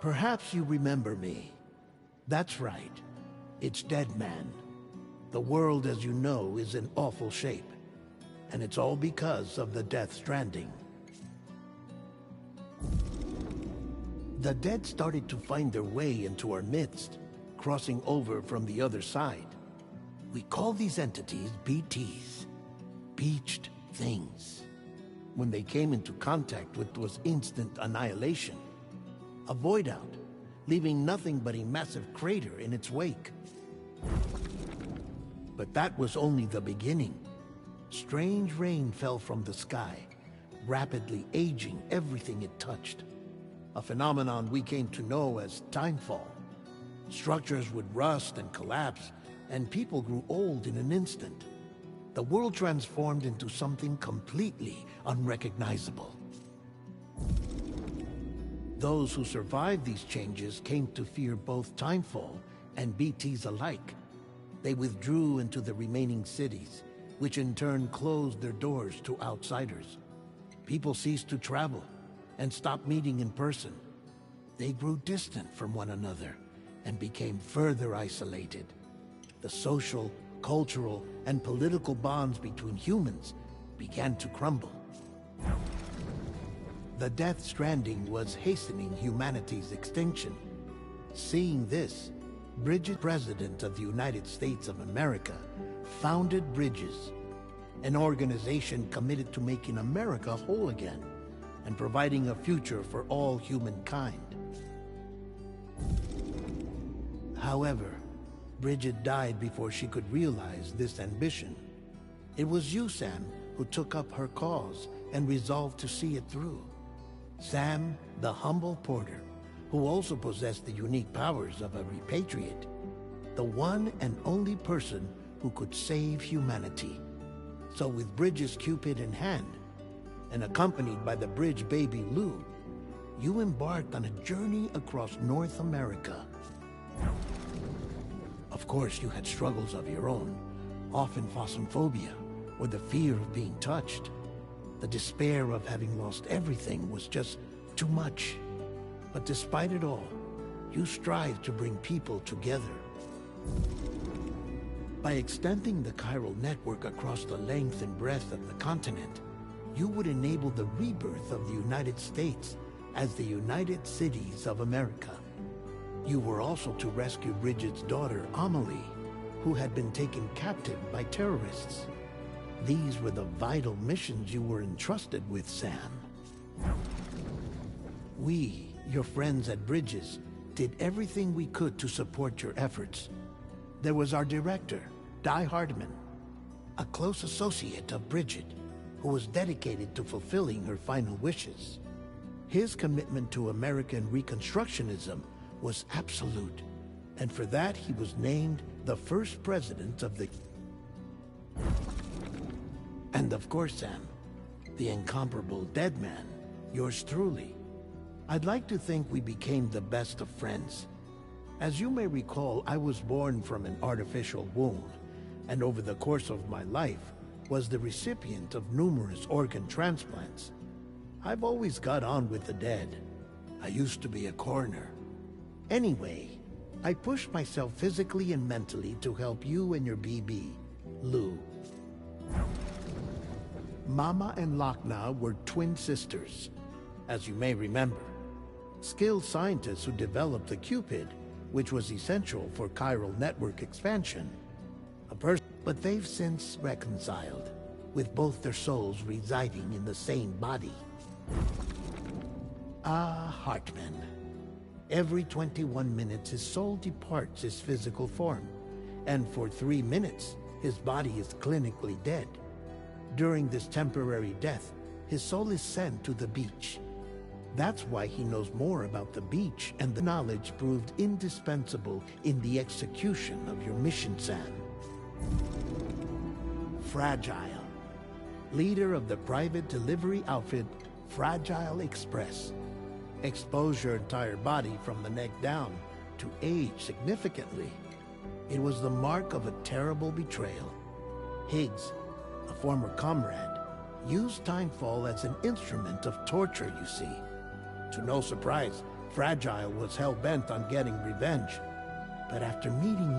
Perhaps you remember me. That's right. It's Dead Man. The world, as you know, is in awful shape. And it's all because of the Death Stranding. The dead started to find their way into our midst, crossing over from the other side. We call these entities BTs, Beached Things. When they came into contact with was instant annihilation. A void out, leaving nothing but a massive crater in its wake. But that was only the beginning. Strange rain fell from the sky, rapidly aging everything it touched. A phenomenon we came to know as timefall. Structures would rust and collapse, and people grew old in an instant. The world transformed into something completely unrecognizable. Those who survived these changes came to fear both timefall and BTs alike. They withdrew into the remaining cities, which in turn closed their doors to outsiders. People ceased to travel and stopped meeting in person. They grew distant from one another and became further isolated. The social, cultural, and political bonds between humans began to crumble. The Death Stranding was hastening humanity's extinction. Seeing this, Bridget, President of the United States of America, founded Bridges, an organization committed to making America whole again and providing a future for all humankind. However, Bridget died before she could realize this ambition. It was you, Sam, who took up her cause and resolved to see it through. Sam, the humble porter, who also possessed the unique powers of a repatriate, the one and only person who could save humanity. So with Bridges' Cupid in hand, and accompanied by the bridge baby Lou, you embarked on a journey across North America. Of course, you had struggles of your own, often phasmophobia, or the fear of being touched. The despair of having lost everything was just too much. But despite it all, you strived to bring people together. By extending the chiral network across the length and breadth of the continent, you would enable the rebirth of the United States as the United Cities of America. You were also to rescue Bridget's daughter, Amelie, who had been taken captive by terrorists. These were the vital missions you were entrusted with, Sam. We, your friends at Bridges, did everything we could to support your efforts. There was our director, Di Hardman, a close associate of Bridget, who was dedicated to fulfilling her final wishes. His commitment to American Reconstructionism was absolute, and for that he was named the first president of the... And of course, Sam, the incomparable Dead Man, yours truly. I'd like to think we became the best of friends. As you may recall, I was born from an artificial womb, and over the course of my life, was the recipient of numerous organ transplants. I've always got on with the dead. I used to be a coroner. Anyway, I pushed myself physically and mentally to help you and your BB, Lou. Mama and Lochna were twin sisters, as you may remember. Skilled scientists who developed the Cupid, which was essential for chiral network expansion. But they've since reconciled, with both their souls residing in the same body. Ah, Hartman. Every 21 minutes his soul departs his physical form, and for 3 minutes his body is clinically dead. During this temporary death, his soul is sent to the beach. That's why he knows more about the beach, and the knowledge proved indispensable in the execution of your mission, Sam. Fragile, leader of the private delivery outfit Fragile Express. Expose your entire body from the neck down to age significantly. It was the mark of a terrible betrayal. Higgs, a former comrade, used timefall as an instrument of torture, you see. To no surprise, Fragile was hell-bent on getting revenge. But after meeting you,